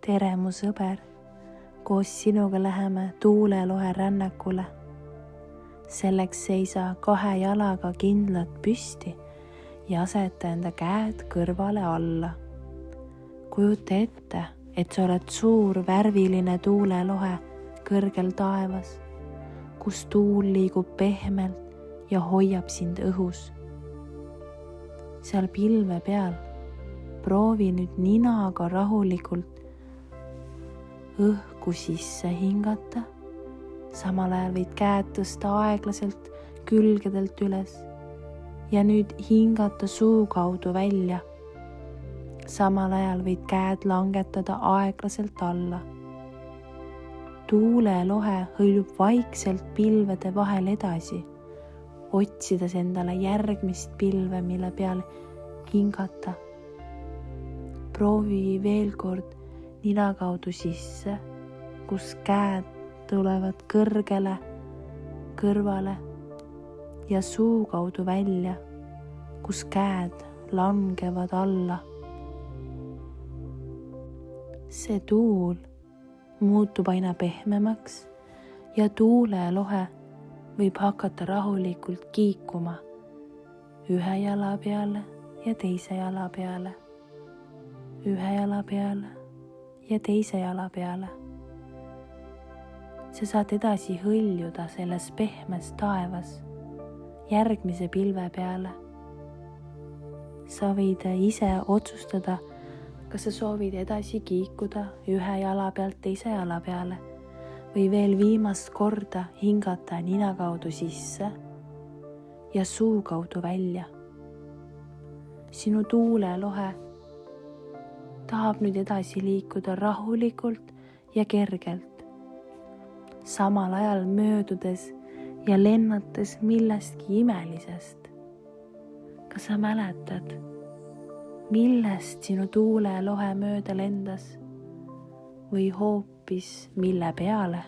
tere, mu sõber, koos sinuga läheme tuulelohe rännakule. Selleks seisa 2 jalaga kindlalt püsti ja aseta enda käed kõrvale alla. Kujuta ette, et sa oled suur värviline tuulelohe kõrgel taevas, kus tuul liigub pehmelt ja hoiab sind õhus. Seal pilve peal proovi nüüd ninaga rahulikult õhku sisse hingata. Samal ajal võid käed tõsta aeglaselt külgedelt üles ja nüüd hingata suu kaudu välja. Samal ajal võid käed langetada aeglaselt alla. Tuulelohe hõljub vaikselt pilvede vahel edasi, otsides endale järgmist pilve, mille peal hingata. Proovi veel kord nina kaudu sisse, kus käed tulevad kõrgele, kõrvale ja suu kaudu välja, kus käed langevad alla. See tuul muutub aina pehmemaks ja tuulelohe võib hakata rahulikult kiikuma ühe jala peale ja teise jala peale, ühe jala peale ja teise jala peale. Sa saad edasi hõljuda selles pehmes taevas järgmise pilve peale. Sa võid ise otsustada, kas sa soovid edasi kiikuda ühe jala pealt teise jala peale või veel viimast korda hingata nina kaudu sisse ja suu kaudu välja. Sinu tuulelohe tahab nüüd edasi liikuda rahulikult ja kergelt, samal ajal möödudes ja lennates millestki imelisest. Kas sa mäletad, millest sinu tuulelohe mööda lendas või hoopis mille peale?